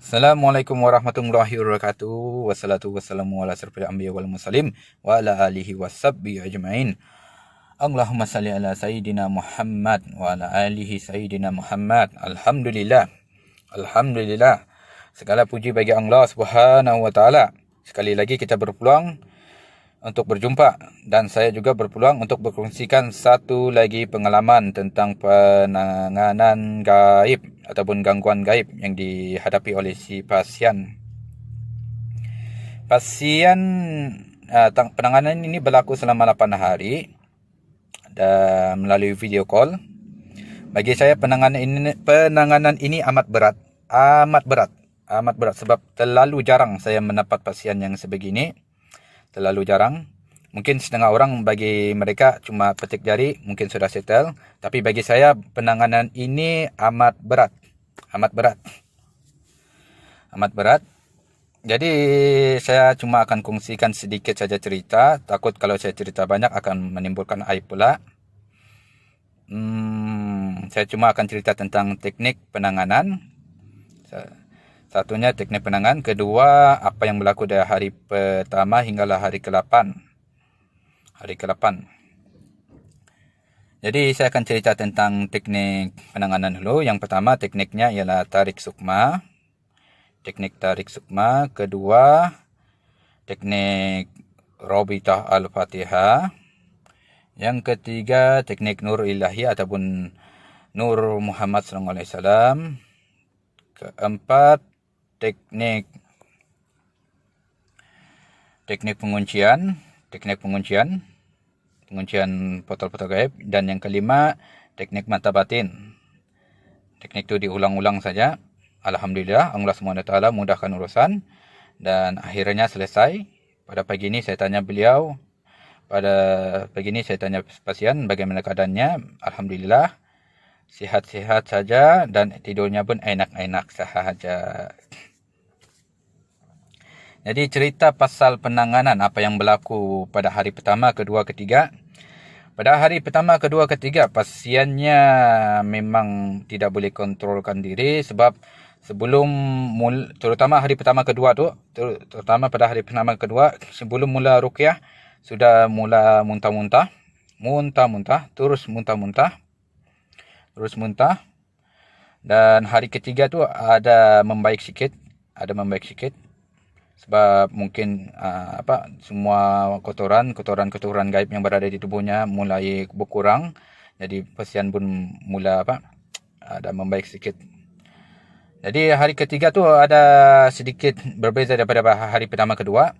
Assalamualaikum warahmatullahi wabarakatuh. Wassalatu wassalamu ala asyrafil anbiya wal mursalin wa ala alihi washabbihi ajmain. Allahumma salli ala sayyidina Muhammad wa ala alihi sayyidina Muhammad. Alhamdulillah. Alhamdulillah. Segala puji bagi Allah Subhanahu wa taala. Sekali lagi kita berpeluang untuk berjumpa dan saya juga berpeluang untuk berkongsikan satu lagi pengalaman tentang penanganan gaib ataupun gangguan gaib yang dihadapi oleh si pasien. Penanganan ini berlaku selama 8 hari dan melalui video call. Bagi saya penanganan ini amat berat sebab terlalu jarang saya mendapat pasien yang sebegini. Terlalu jarang. Mungkin setengah orang bagi mereka cuma petik jari mungkin sudah settle, tapi bagi saya penanganan ini amat berat. Jadi saya cuma akan kongsikan sedikit saja cerita. Takut kalau saya cerita banyak akan menimbulkan aib pula. Saya cuma akan cerita tentang teknik penanganan. Satunya teknik penanganan, kedua apa yang berlaku dari hari pertama hinggalah hari ke-8. Jadi saya akan cerita tentang teknik penanganan dulu. Yang pertama tekniknya ialah tarik sukma. Teknik tarik sukma. Kedua teknik Rabithah Al-Fatihah. Yang ketiga teknik Nur Ilahi ataupun Nur Muhammad SAW. Keempat teknik penguncian portal-portal gaib. Dan yang kelima teknik mata batin. Teknik itu diulang-ulang saja. Alhamdulillah Allah SWT mudahkan urusan dan akhirnya selesai. Pada pagi ini saya tanya pasien bagaimana keadaannya. Alhamdulillah sihat-sihat saja dan tidurnya pun enak-enak sahaja. Jadi cerita pasal penanganan apa yang berlaku pada hari pertama, kedua, ketiga. Pada hari pertama, kedua, ketiga pasiennya memang tidak boleh kontrolkan diri sebab terutama hari pertama kedua tu, pada hari pertama kedua sebelum mula ruqyah sudah mula muntah-muntah, terus muntah. Dan hari ketiga tu ada membaik sikit. Sebab mungkin semua kotoran gaib yang berada di tubuhnya mulai berkurang. Jadi pasien pun mula ada membaik sikit. Jadi hari ketiga tu ada sedikit berbeza daripada hari pertama kedua.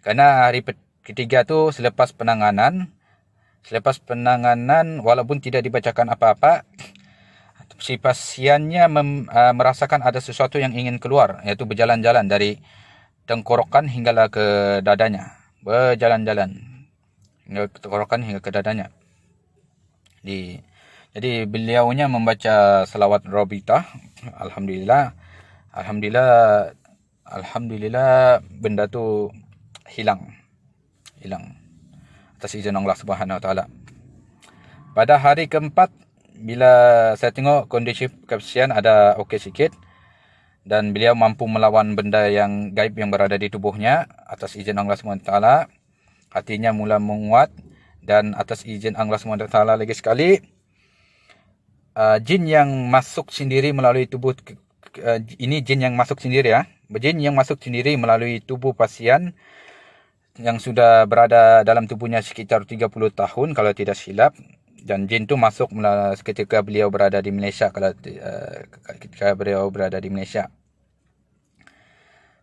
Kerana hari ketiga tu selepas penanganan walaupun tidak dibacakan apa-apa, si pasiennya merasakan ada sesuatu yang ingin keluar, iaitu berjalan-jalan dari tenggorokan hinggalah ke dadanya. Jadi beliaunya membaca salawat Rabithah. Alhamdulillah benda tu hilang atas izin Allah Subhanahu Wa Taala. Pada hari keempat bila saya tengok kondisi pasien ada okey sikit dan beliau mampu melawan benda yang gaib yang berada di tubuhnya atas izin Allah SWT, hatinya mula menguat dan atas izin Allah SWT lagi sekali, jin yang masuk sendiri melalui tubuh ini jin yang masuk sendiri melalui tubuh pasien yang sudah berada dalam tubuhnya sekitar 30 tahun kalau tidak silap. Dan jin tu masuk ketika beliau berada di Malaysia.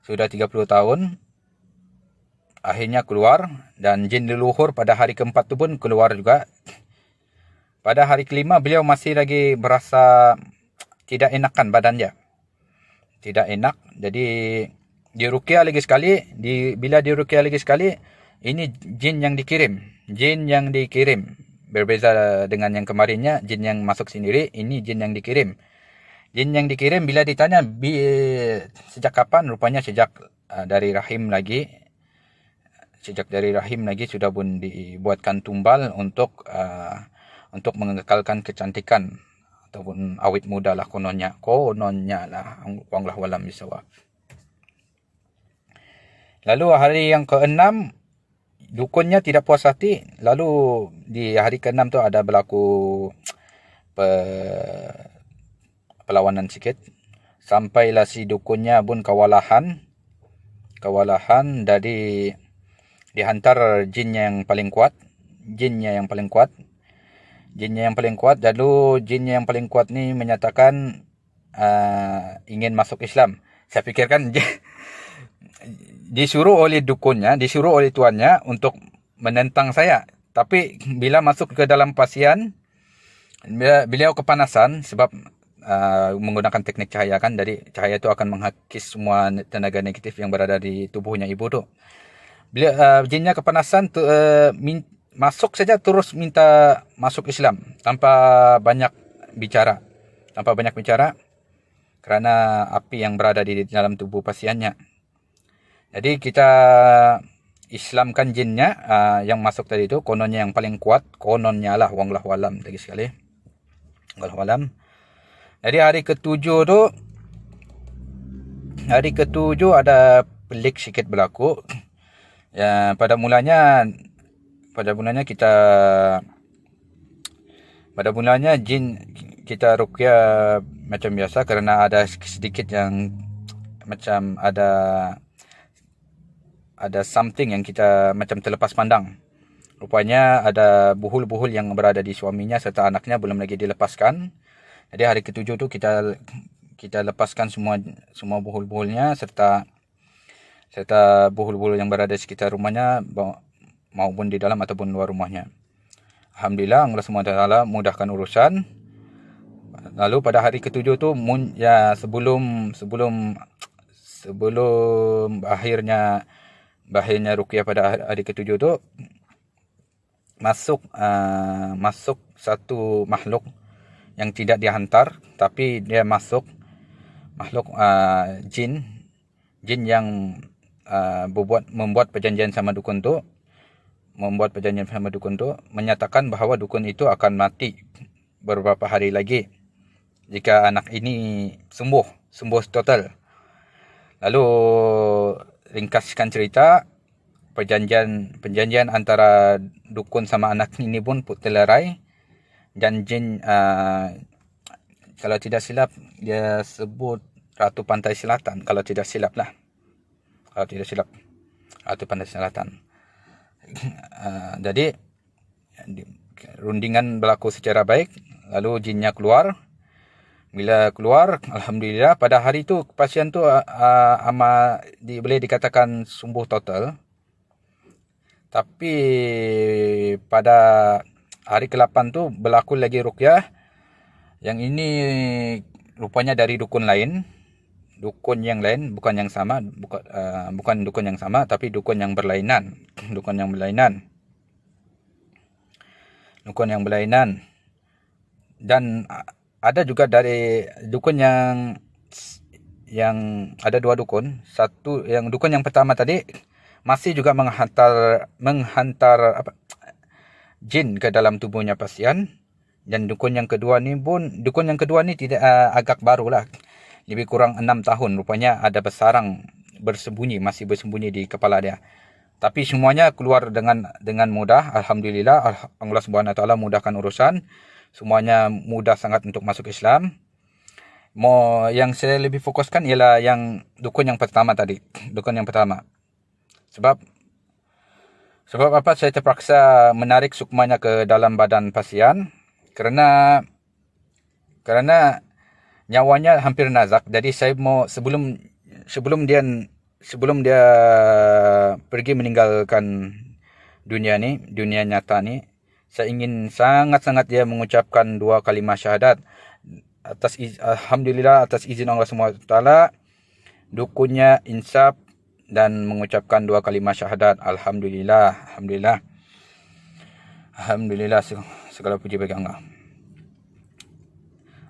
Sudah 30 tahun. Akhirnya keluar. Dan jin leluhur pada hari keempat tu pun keluar juga. Pada hari kelima beliau masih lagi berasa tidak enakan badannya. Tidak enak. Jadi diruqyah lagi sekali. Bila diruqyah lagi sekali, ini jin yang dikirim. Berbeza dengan yang kemarinnya, jin yang masuk sendiri, ini jin yang dikirim. Bila ditanya sejak kapan, rupanya sejak dari rahim lagi sudah pun dibuatkan tumbal untuk mengekalkan kecantikan ataupun awet muda lah kononnya lah, wallahu alam bisawab. Lalu hari yang ke-6 dukunnya tidak puas hati. Lalu di hari ke-6 tu ada berlaku perlawanan sikit. Sampailah si dukunnya pun kewalahan dari dihantar jinnya yang paling kuat. Lalu jinnya yang paling kuat ni menyatakan ingin masuk Islam. Saya fikirkan disuruh oleh dukunnya, disuruh oleh tuannya untuk menentang saya. Tapi bila masuk ke dalam pasien, beliau kepanasan sebab menggunakan teknik cahaya kan. Jadi cahaya itu akan menghakis semua tenaga negatif yang berada di tubuhnya ibu tu. Bila jinnya kepanasan masuk saja terus minta masuk Islam tanpa banyak bicara kerana api yang berada di dalam tubuh pasiennya. Jadi kita Islamkan jinnya yang masuk tadi itu, kononnya yang paling kuat, kononnya lah, wallahu alam lagi sekali. Wallahu alam. Jadi hari ketujuh ada pelik sikit berlaku. Ya, pada mulanya jin kita ruqyah macam biasa kerana ada sedikit yang macam ada something yang kita macam terlepas pandang. Rupanya ada buhul-buhul yang berada di suaminya serta anaknya belum lagi dilepaskan. Jadi hari ketujuh tu kita lepaskan semua buhul-buhulnya serta buhul-buhul yang berada di sekitar rumahnya maupun di dalam ataupun luar rumahnya. Alhamdulillah Allah SWT mudahkan urusan. Lalu pada hari ketujuh tu sebelum akhirnya ruqyah pada hari ketujuh tu masuk satu makhluk yang tidak dihantar, tapi dia masuk makhluk jin yang membuat perjanjian sama dukun tu, menyatakan bahawa dukun itu akan mati beberapa hari lagi jika anak ini sembuh total. Lalu ringkaskan cerita, perjanjian antara dukun sama anak ini pun terlerai, dan jin kalau tidak silap dia sebut Ratu Pantai Selatan, kalau tidak silap Ratu Pantai Selatan. Jadi rundingan berlaku secara baik. Lalu jinnya keluar. Bila keluar, alhamdulillah pada hari itu pasien tu boleh dikatakan sembuh total. Tapi pada hari ke-8 tu berlaku lagi ruqyah. Yang ini rupanya dari dukun yang lain, bukan yang sama, bukan dukun yang sama, tapi dukun yang berlainan. Dan ada juga dari dukun yang ada dua dukun. Satu yang dukun yang pertama tadi masih juga menghantar jin ke dalam tubuhnya pasien. Dan dukun yang kedua ni tidak agak barulah. Lebih kurang 6 tahun. Rupanya ada masih bersembunyi di kepala dia. Tapi semuanya keluar dengan mudah. Alhamdulillah, Allah SWT mudahkan urusan. Semuanya mudah sangat untuk masuk Islam. Yang saya lebih fokuskan ialah yang dukun yang pertama tadi. Sebab apa? Saya terpaksa menarik sukmanya ke dalam badan pasien. Kerana nyawanya hampir nazak. Jadi saya mau sebelum dia pergi meninggalkan dunia nyata ni, saya ingin sangat-sangat dia mengucapkan 2 kalimah syahadat. Alhamdulillah atas izin Allah SWT, dukunnya insaf dan mengucapkan 2 kalimah syahadat. Alhamdulillah. Segala puji bagi Allah.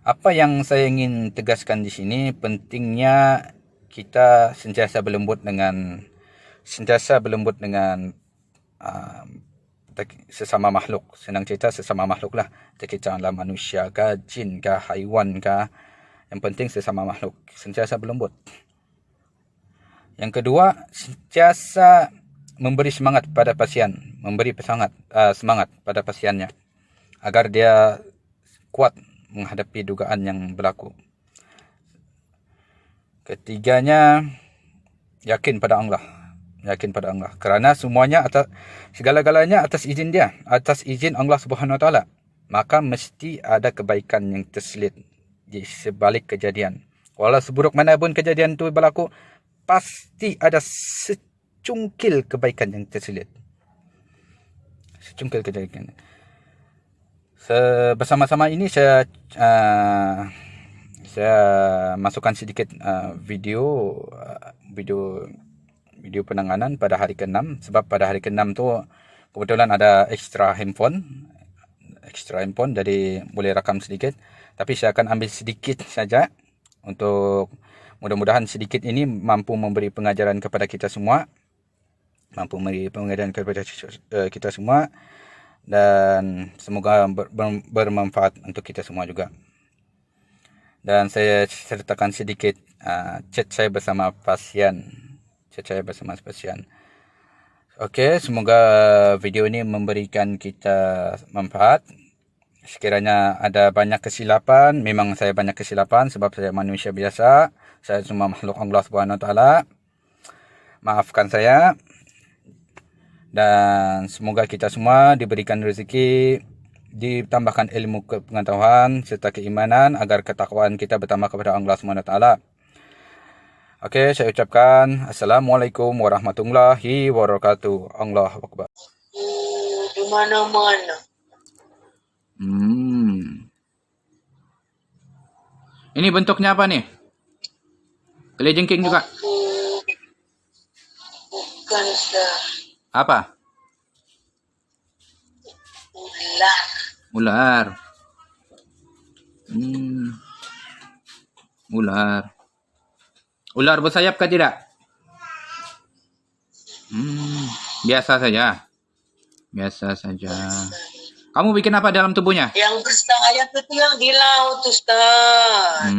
Apa yang saya ingin tegaskan di sini, pentingnya kita sentiasa berlembut dengan sesama makhluk. Senang cerita sesama makhluk lah. Kita manusia kah, jin kah, haiwan kah. Yang penting sesama makhluk. Sentiasa berlembut. Yang kedua, sentiasa memberi semangat pada pasien. Memberi semangat pada pasiennya. Agar dia kuat menghadapi dugaan yang berlaku. Ketiganya, yakin pada Allah. Yakin pada Allah. Kerana segala-galanya atas izin dia. Atas izin Allah Subhanahu Wa Taala. Maka mesti ada kebaikan yang terselit di sebalik kejadian. Walau seburuk mana pun kejadian itu berlaku, pasti ada secungkil kebaikan yang terselit. Secungkil kebaikan. Bersama-sama ini saya masukkan sedikit video penanganan pada hari ke-6. Sebab pada hari ke-6 tu kebetulan ada extra handphone, jadi boleh rakam sedikit. Tapi saya akan ambil sedikit saja untuk mudah-mudahan sedikit ini mampu memberi pengajaran kepada kita semua. Dan semoga bermanfaat untuk kita semua juga. Dan saya sertakan sedikit chat saya bersama pasien. Okey, semoga video ini memberikan kita manfaat. Sekiranya ada banyak kesilapan, memang saya banyak kesilapan sebab saya manusia biasa. Saya cuma makhluk Allah Subhanahu Wa Taala. Maafkan saya. Dan semoga kita semua diberikan rezeki, ditambahkan ilmu pengetahuan serta keimanan agar ketakwaan kita bertambah kepada Allah Subhanahu Wa Taala. Okey, saya ucapkan Assalamualaikum warahmatullahi wabarakatuh. Allahu Akbar. Di mana-mana. Ini bentuknya apa nih? Kelejengking juga? Bukan, Ustaz. Apa? Ular. Ular bersayap ke tidak? Biasa saja. Kamu bikin apa dalam tubuhnya? Yang bersayap itu yang di laut, Ustaz.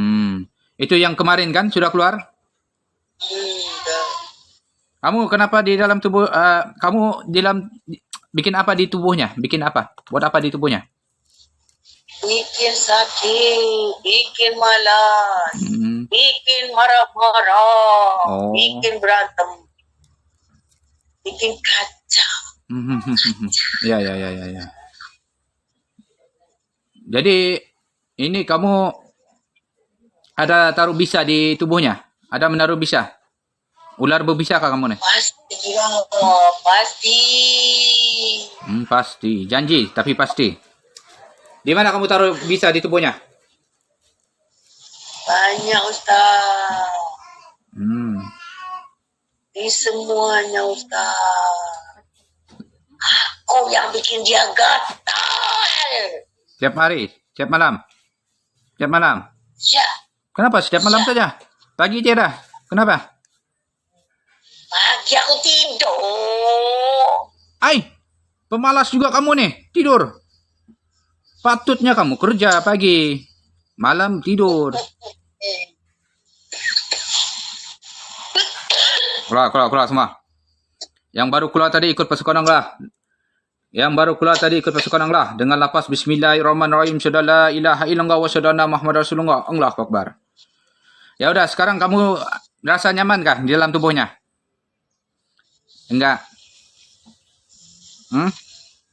Itu yang kemarin kan sudah keluar? Kamu kenapa di dalam tubuh, bikin apa di tubuhnya? Bikin apa? Buat apa di tubuhnya? Bikin sakit, bikin malas, bikin marah-marah, bikin berantem, bikin kacau. Ya. Jadi, ini kamu ada taruh bisa di tubuhnya? Ada menaruh bisa? Ular berbisa kah kamu nih? Pasti ya, pasti. Pasti. Janji, tapi pasti. Di mana kamu taruh bisa di tubuhnya? Banyak, Ustaz. Di semuanya, Ustaz. Aku yang bikin dia gatal. Setiap hari? Setiap malam? Setiap malam? Ya. Kenapa setiap malam saja? Pagi tiada? Kenapa? Pagi aku tidur. Pemalas juga kamu nih, tidur. Patutnya kamu kerja pagi, malam tidur. Keluar semua. Yang baru keluar tadi ikut pasukan Allah. Dengan lafaz Bismillahirrahmanirrahim. Syada la ilaha illallah wa syada anna Muhammad Rasulullah. Allahu Akbar. Ya udah, sekarang kamu rasa nyaman kah di dalam tubuhnya? Enggak.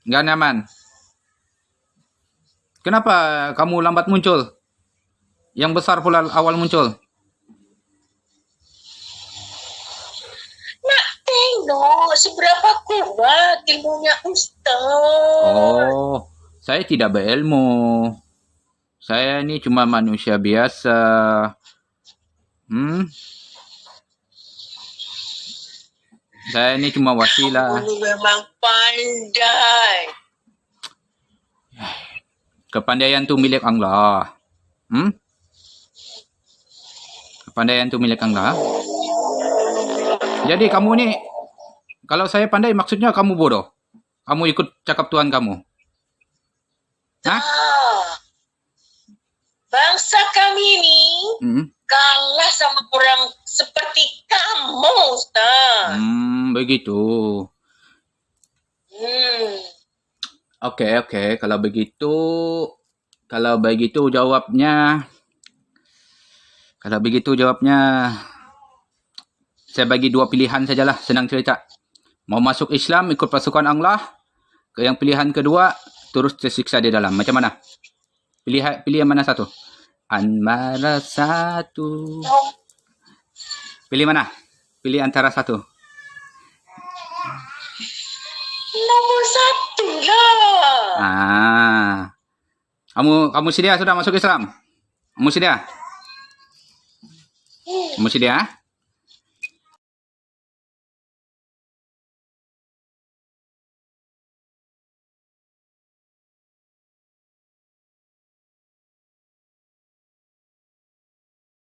Enggak nyaman. Kenapa kamu lambat muncul? Yang besar pula awal muncul. Nak tengok seberapa kuat ilmunya Ustaz. Saya tidak berilmu. Saya ini cuma manusia biasa. Saya ini cuma wasilah. Kamu memang pandai. Kepandaian itu milik Allah. Kepandaian itu milik Allah. Jadi kamu ni, kalau saya pandai maksudnya kamu bodoh. Kamu ikut cakap Tuhan kamu. Hah? Bangsa kami ini Hmm. kalah sama orang seperti kamu, Ustaz. Begitu. Oke. Kalau begitu jawabnya, saya bagi 2 pilihan sajalah, senang cerita. Mau masuk Islam, ikut pasukan Allah. Ke yang pilihan kedua, terus tersiksa di dalam. Macam mana? Pilih yang mana satu? Antara satu. Pilih mana? Pilih antara satu. Nomor 1 lah. Kamu sedia sudah masuk Islam? Kamu sedia? Kamu sedia?